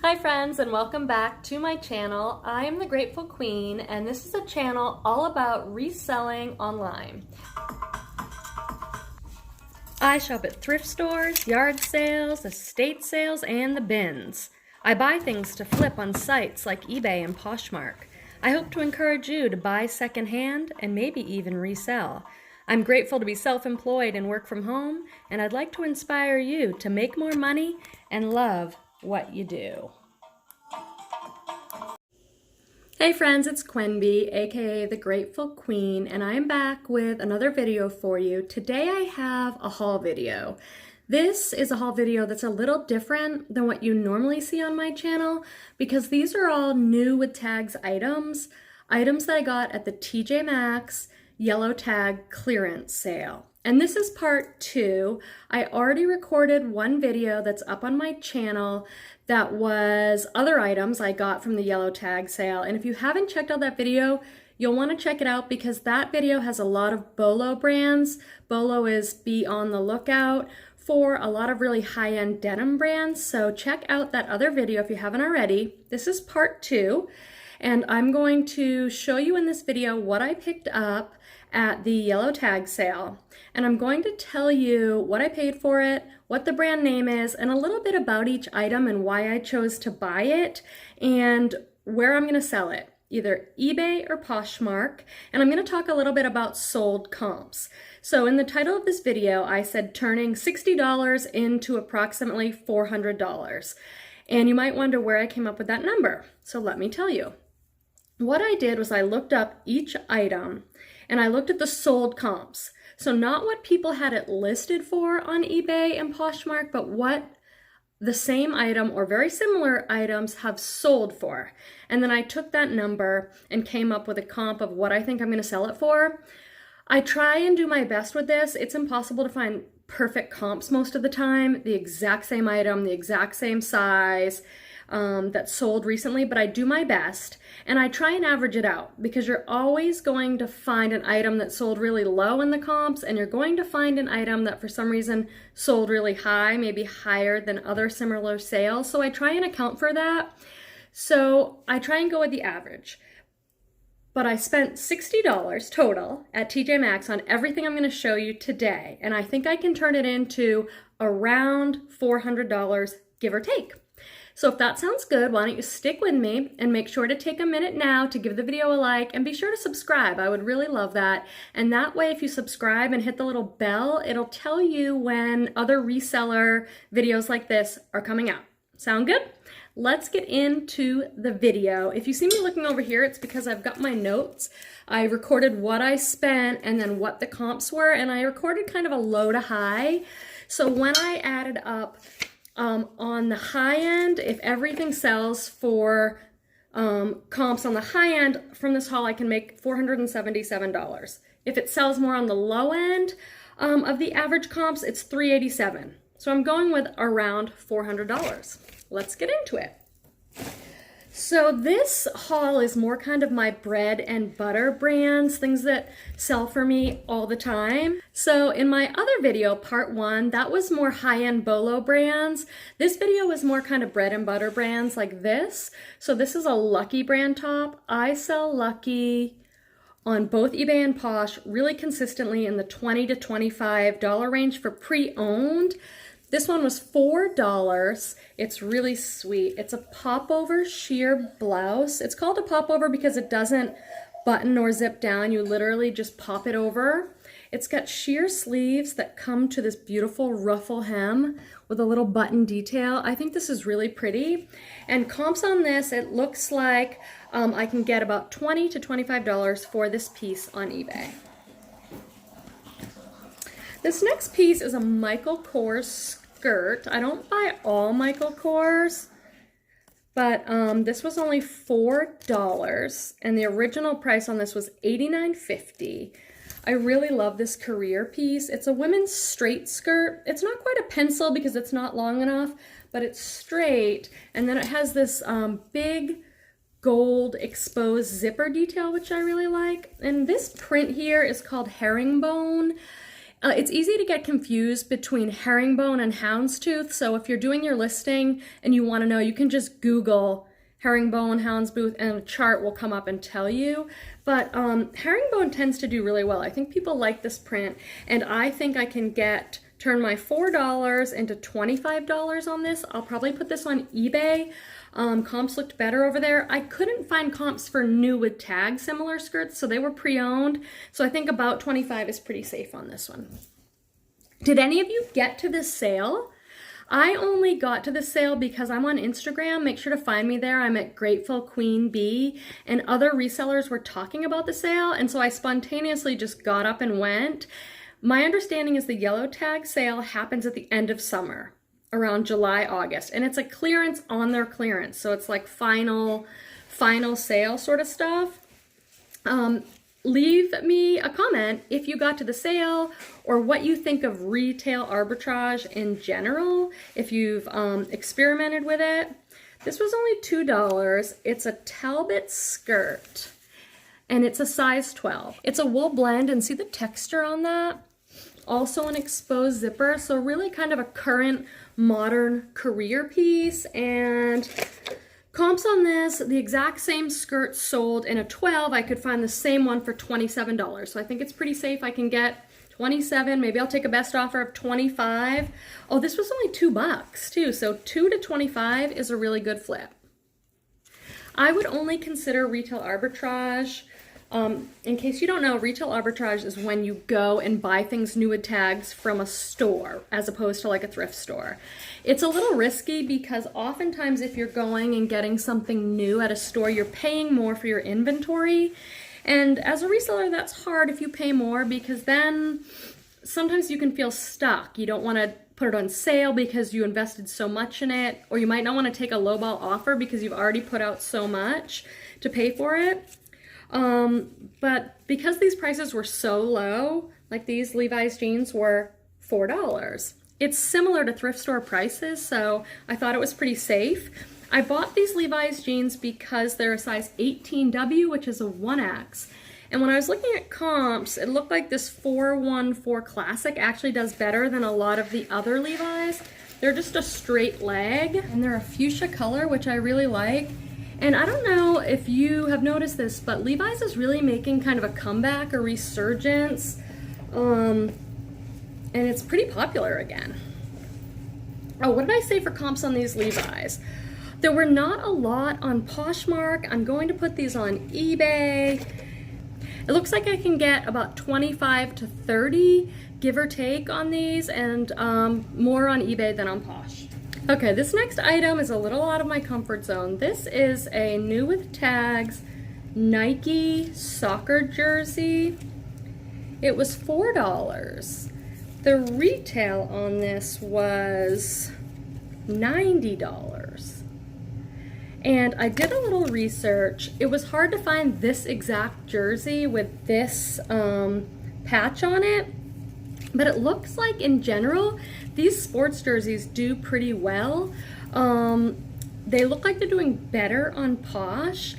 Hi friends, and welcome back to my channel. I am the Grateful Queen, and this is a channel all about reselling online. I shop at thrift stores, yard sales, estate sales, and the bins. I buy things to flip on sites like eBay and Poshmark. I hope to encourage you to buy secondhand and maybe even resell. I'm grateful to be self-employed and work from home, and I'd like to inspire you to make more money and love what you do. Hey friends, it's Quenby, aka the Grateful Queen, and I am back with another video for you. Today I have a haul video. This is a haul video that's a little different than what you normally see on my channel because these are all new with tags items that I got at the TJ Maxx yellow tag clearance sale. And this is part 2. I already recorded one video that's up on my channel that was other items I got from the yellow tag sale. And if you haven't checked out that video, you'll want to check it out because that video has a lot of Bolo brands. Bolo is be on the lookout for a lot of really high-end denim brands. So check out that other video if you haven't already. This is part 2. And I'm going to show you in this video what I picked up at the yellow tag sale. And I'm going to tell you what I paid for it, what the brand name is, and a little bit about each item and why I chose to buy it, and where I'm going to sell it, either eBay or Poshmark. And I'm going to talk a little bit about sold comps. So in the title of this video, I said turning $60 into approximately $400. And you might wonder where I came up with that number. So let me tell you. What I did was I looked up each item and I looked at the sold comps. So not what people had it listed for on eBay and Poshmark, but what the same item or very similar items have sold for. And then I took that number and came up with a comp of what I think I'm going to sell it for. I try and do my best with this. It's impossible to find perfect comps most of the time, the exact same item, the exact same size, that sold recently, but I do my best and I try and average it out because you're always going to find an item that sold really low in the comps and you're going to find an item that for some reason sold really high, maybe higher than other similar sales. So I try and account for that. So I try and go with the average. But I spent $60 total at TJ Maxx on everything I'm going to show you today. And I think I can turn it into around $400, give or take. So if that sounds good, why don't you stick with me and make sure to take a minute now to give the video a like and be sure to subscribe. I would really love that. And that way, if you subscribe and hit the little bell, it'll tell you when other reseller videos like this are coming out. Sound good? Let's get into the video. If you see me looking over here, it's because I've got my notes. I recorded what I spent and then what the comps were, and I recorded kind of a low to high. So when I added up on the high end, if everything sells for comps on the high end from this haul, I can make $477. If it sells more on the low end of the average comps, it's $387. So I'm going with around $400. Let's get into it. So this haul is more kind of my bread and butter brands, things that sell for me all the time. So in my other video, part 1, that was more high-end Bolo brands. This video is more kind of bread and butter brands like this. So this is a Lucky brand top. I sell Lucky on both eBay and Posh really consistently in the $20 to $25 range for pre-owned. This one was $4. It's really sweet. It's a popover sheer blouse. It's called a popover because it doesn't button or zip down. You literally just pop it over. It's got sheer sleeves that come to this beautiful ruffle hem with a little button detail. I think this is really pretty. And comps on this, it looks like I can get about $20 to $25 for this piece on eBay. This next piece is a Michael Kors skirt. I don't buy all Michael Kors, but this was only $4, and the original price on this was $89.50. I really love this career piece. It's a women's straight skirt. It's not quite a pencil because it's not long enough, but it's straight, and then it has this big gold exposed zipper detail, which I really like. And this print here is called herringbone. It's easy to get confused between herringbone and houndstooth. So if you're doing your listing and you want to know, you can just Google herringbone, houndstooth, and a chart will come up and tell you. But herringbone tends to do really well. I think people like this print, and I think I can turn my $4 into $25 on this. I'll probably put this on eBay. Comps looked better over there. I couldn't find comps for new with tag similar skirts, so they were pre-owned. So I think about 25 is pretty safe on this one. Did any of you get to this sale? I only got to this sale because I'm on Instagram. Make sure to find me there. I'm at Grateful Queen Bee, and other resellers were talking about the sale, and so I spontaneously just got up and went. My understanding is the yellow tag sale happens at the end of summer, around July, August, and it's a clearance on their clearance. So it's like final sale sort of stuff. Leave me a comment if you got to the sale or what you think of retail arbitrage in general, if you've experimented with it. This was only $2. It's a Talbot skirt and it's a size 12. It's a wool blend, and see the texture on that? Also an exposed zipper, so really kind of a current modern career piece. And comps on this, the exact same skirt sold in a 12. I could find the same one for $27. So I think it's pretty safe. I can get 27. Maybe I'll take a best offer of 25. Oh, this was only $2 too. So 2 to 25 is a really good flip. I would only consider retail arbitrage. In case you don't know, retail arbitrage is when you go and buy things new with tags from a store as opposed to like a thrift store. It's a little risky because oftentimes if you're going and getting something new at a store, you're paying more for your inventory. And as a reseller, that's hard if you pay more, because then sometimes you can feel stuck. You don't want to put it on sale because you invested so much in it, or you might not want to take a lowball offer because you've already put out so much to pay for it. But because these prices were so low, like these Levi's jeans were $4. It's similar to thrift store prices, so I thought it was pretty safe. I bought these Levi's jeans because they're a size 18W, which is a 1X. And when I was looking at comps, it looked like this 414 Classic actually does better than a lot of the other Levi's. They're just a straight leg, and they're a fuchsia color, which I really like. And I don't know if you have noticed this, but Levi's is really making kind of a comeback, a resurgence, and it's pretty popular again. Oh, what did I say for comps on these Levi's? There were not a lot on Poshmark. I'm going to put these on eBay. It looks like I can get about 25 to 30, give or take, on these, and more on eBay than on Posh. Okay, this next item is a little out of my comfort zone. This is a new with tags Nike soccer jersey. It was $4. The retail on this was $90. And I did a little research. It was hard to find this exact jersey with this patch on it, but it looks like in general, these sports jerseys do pretty well. They look like they're doing better on Posh.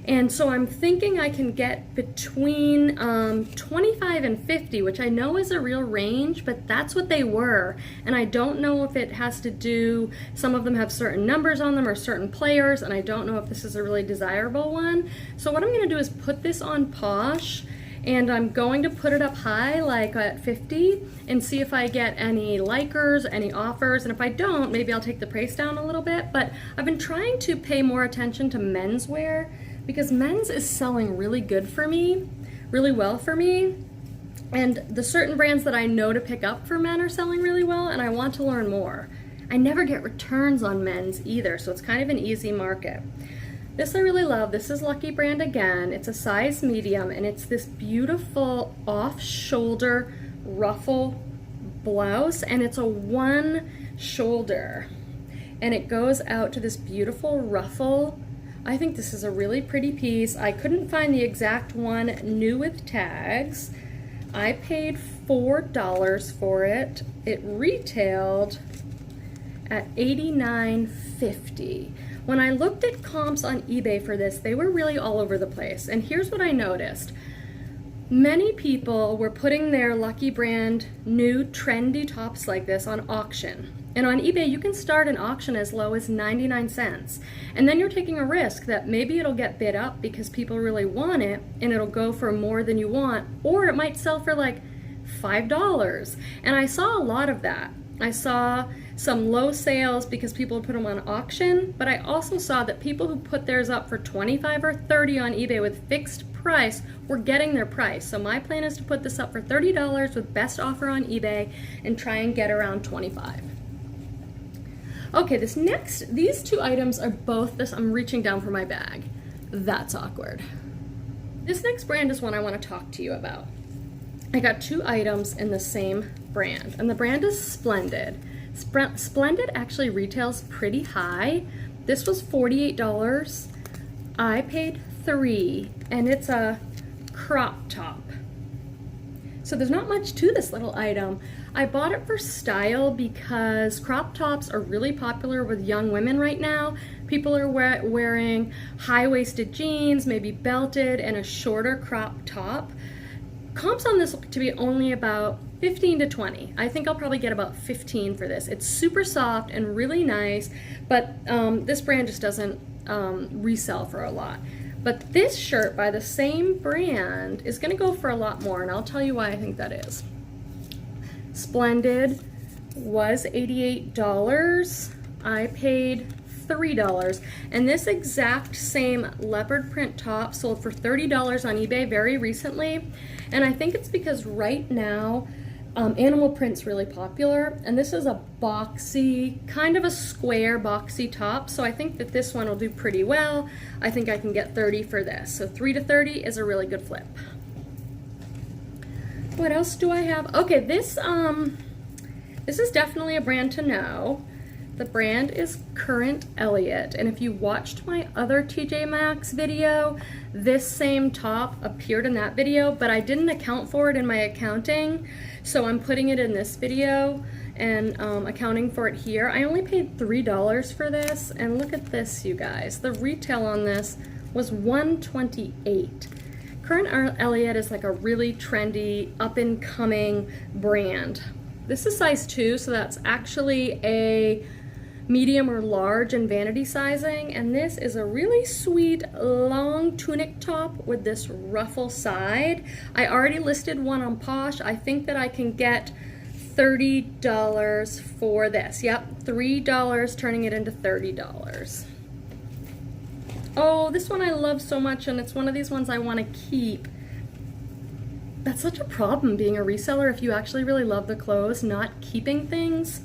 And so I'm thinking I can get between 25 and 50, which I know is a real range, but that's what they were. And I don't know if it has to do, some of them have certain numbers on them or certain players, and I don't know if this is a really desirable one. So what I'm gonna do is put this on Posh, and I'm going to put it up high, like at 50, and see if I get any likers, any offers, and if I don't, maybe I'll take the price down a little bit. But I've been trying to pay more attention to menswear, because men's is selling really good for me, really well for me, and the certain brands that I know to pick up for men are selling really well, and I want to learn more. I never get returns on men's either, so it's kind of an easy market. This I really love. This is Lucky Brand again. It's a size medium, and it's this beautiful off-shoulder ruffle blouse, and it's a one shoulder, and it goes out to this beautiful ruffle. I think this is a really pretty piece. I couldn't find the exact one new with tags. I paid $4 for it. It retailed at $89.50. When I looked at comps on eBay for this, they were really all over the place. And here's what I noticed. Many people were putting their Lucky Brand new trendy tops like this on auction. And on eBay, you can start an auction as low as 99 cents. And then you're taking a risk that maybe it'll get bid up because people really want it and it'll go for more than you want, or it might sell for like $5. And I saw a lot of that. I saw some low sales because people put them on auction, but I also saw that people who put theirs up for 25 or 30 on eBay with fixed price were getting their price. So my plan is to put this up for $30 with best offer on eBay and try and get around 25. Okay, these two items are both this. I'm reaching down for my bag. That's awkward. This next brand is one I want to talk to you about. I got two items in the same brand, and the brand is Splendid. Splendid actually retails pretty high. This was $48. I paid $3, and it's a crop top. So there's not much to this little item. I bought it for style because crop tops are really popular with young women right now. People are wearing high-waisted jeans, maybe belted, and a shorter crop top. Comps on this look to be only about 15 to 20. I think I'll probably get about 15 for this. It's super soft and really nice, but this brand just doesn't resell for a lot. But this shirt by the same brand is gonna go for a lot more, and I'll tell you why I think that is. Splendid was $88. I paid $3. And this exact same leopard print top sold for $30 on eBay very recently. And I think it's because right now, animal print's really popular, and this is a boxy, kind of a square boxy top, so I think that this one will do pretty well. I think I can get 30 for this. So 3 to 30 is a really good flip. What else do I have? Okay, this is definitely a brand to know. The brand is Current Elliott, and if you watched my other TJ Maxx video, this same top appeared in that video, but I didn't account for it in my accounting, so I'm putting it in this video and accounting for it here. I only paid $3 for this, and look at this, you guys. The retail on this was $128. Current Elliott is like a really trendy, up-and-coming brand. This is size 2, so that's actually a medium or large in vanity sizing, and this is a really sweet long tunic top with this ruffle side. I already listed one on Posh. I think that I can get $30 for this. Yep, $3 turning it into $30. Oh, this one I love so much, and it's one of these ones I want to keep. That's such a problem being a reseller if you actually really love the clothes, not keeping things.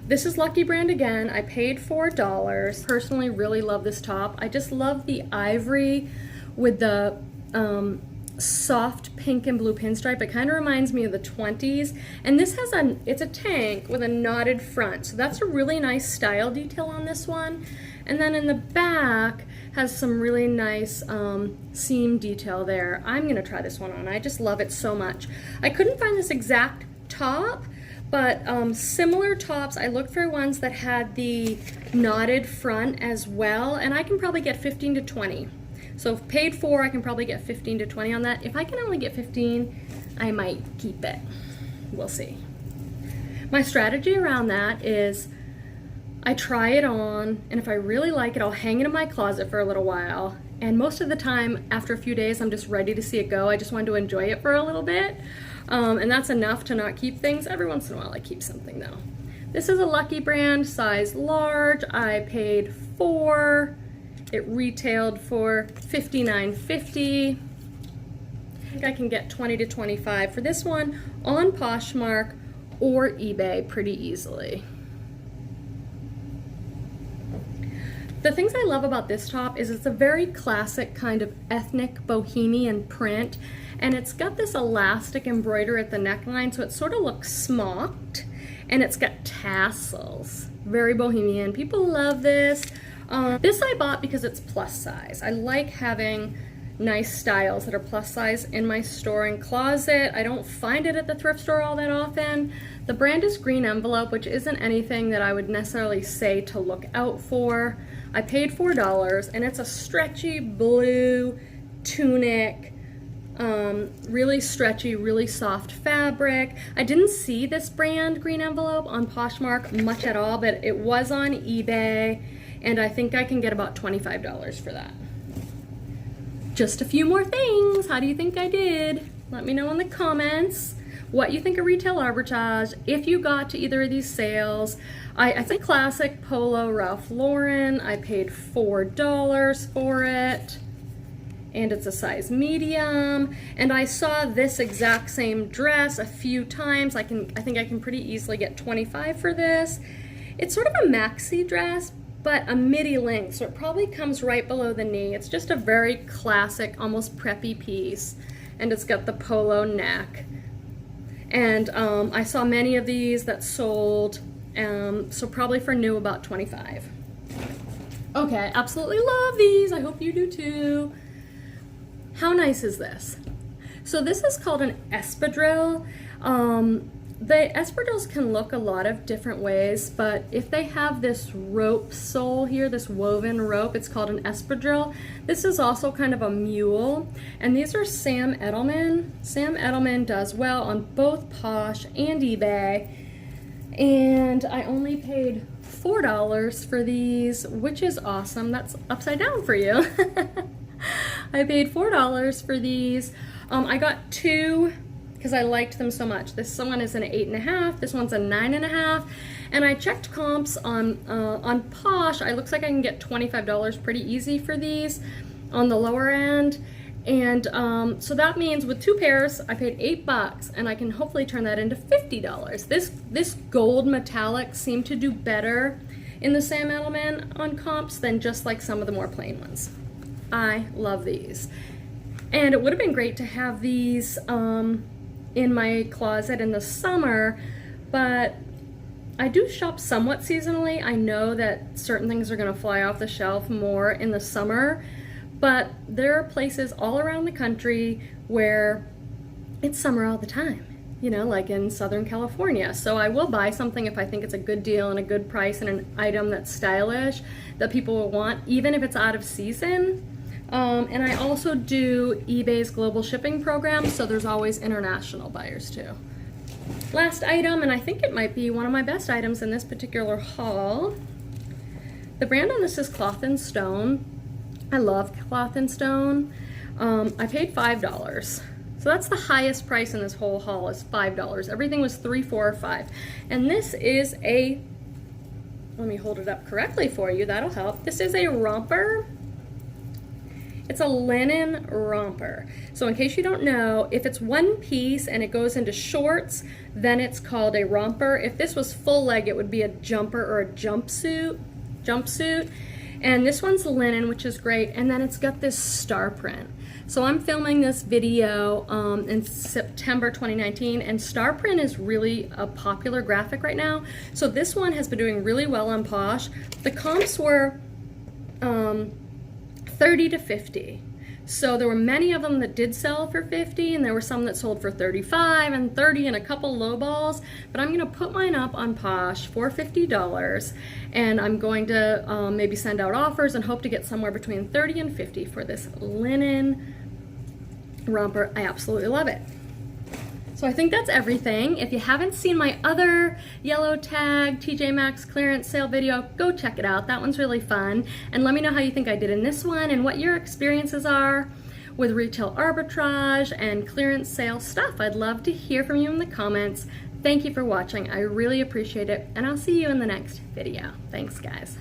This is Lucky Brand again. I paid $4. Personally really love this top. I just love the ivory with the soft pink and blue pinstripe. It kind of reminds me of the 20s. And this has it's a tank with a knotted front. So that's a really nice style detail on this one. And then in the back has some really nice seam detail there. I'm gonna try this one on. I just love it so much. I couldn't find this exact top, but similar tops, I looked for ones that had the knotted front as well, and I can probably get 15 to 20. So if paid for, I can probably get 15 to 20 on that. If I can only get 15, I might keep it. We'll see. My strategy around that is I try it on, and if I really like it, I'll hang it in my closet for a little while. And most of the time, after a few days, I'm just ready to see it go. I just want to enjoy it for a little bit. And that's enough to not keep things. Every once in a while I keep something though. This is a Lucky Brand, size large. I paid $4. It retailed for $59.50. I think I can get 20 to 25 for this one on Poshmark or eBay pretty easily. The things I love about this top is it's a very classic kind of ethnic bohemian print, and it's got this elastic embroidery at the neckline, so it sort of looks smocked, and it's got tassels. Very bohemian. People love this. This I bought because it's plus size. I like having nice styles that are plus size in my store and closet. I don't find it at the thrift store all that often. The brand is Green Envelope, which isn't anything that I would necessarily say to look out for. I paid $4, and it's a stretchy blue tunic Really stretchy, really soft fabric. I didn't see this brand green envelope on Poshmark much at all, but it was on eBay, and I think I can get about $25 for that. Just a few more things. How do you think I did? Let me know in the comments what you think of retail arbitrage, if you got to either of these sales. I think classic polo Ralph Lauren, I paid $4 for it, and it's a size medium. And I saw this exact same dress a few times. I think I can pretty easily get $25 for this. It's sort of a maxi dress, but a midi length, so it probably comes right below the knee. It's just a very classic, almost preppy piece, and it's got the polo neck. And I saw many of these that sold, so probably for new about $25. Okay, absolutely love these. I hope you do too. How nice is this? So this is called an espadrille. The espadrilles can look a lot of different ways, but if they have this rope sole here, this woven rope, it's called an espadrille. This is also kind of a mule, and these are Sam Edelman. Sam Edelman does well on both Posh and eBay, and I only paid $4 for these, which is awesome. That's upside down for you. I paid $4 for these. I got two because I liked them so much. This one is an 8.5, this one's a 9.5, and I checked comps on Posh. It looks like I can get $25 pretty easy for these on the lower end, and so that means with two pairs I paid $8, and I can hopefully turn that into $50. This gold metallic seemed to do better in the Sam Edelman on comps than just like some of the more plain ones. I love these, and it would have been great to have these in my closet in the summer, but I do shop somewhat seasonally. I know that certain things are gonna fly off the shelf more in the summer, but there are places all around the country where it's summer all the time, you know, like in Southern California. So I will buy something if I think it's a good deal and a good price and an item that's stylish that people will want, even if it's out of season. And I also do eBay's global shipping program, so there's always international buyers too. Last item, and I think it might be one of my best items in this particular haul. The brand on this is Cloth and Stone. I love Cloth and Stone. I paid $5. So that's the highest price in this whole haul, is $5. Everything was $3, $4, or $5. And this is a, let me hold it up correctly for you, that'll help. This is a romper. It's a linen romper. So in case you don't know, if it's one piece and it goes into shorts, then it's called a romper. If this was full leg, it would be a jumper or a jumpsuit. And this one's linen, which is great. And then it's got this star print. So I'm filming this video in September 2019, and star print is really a popular graphic right now. So this one has been doing really well on Posh. The comps were 30 to 50. So there were many of them that did sell for 50, and there were some that sold for 35 and 30 and a couple low balls. But I'm gonna put mine up on Posh for $50, and I'm going to maybe send out offers and hope to get somewhere between 30 and 50 for this linen romper. I absolutely love it. So I think that's everything. If you haven't seen my other yellow tag TJ Maxx clearance sale video, go check it out. That one's really fun. And let me know how you think I did in this one and what your experiences are with retail arbitrage and clearance sale stuff. I'd love to hear from you in the comments. Thank you for watching. I really appreciate it, and I'll see you in the next video. Thanks, guys.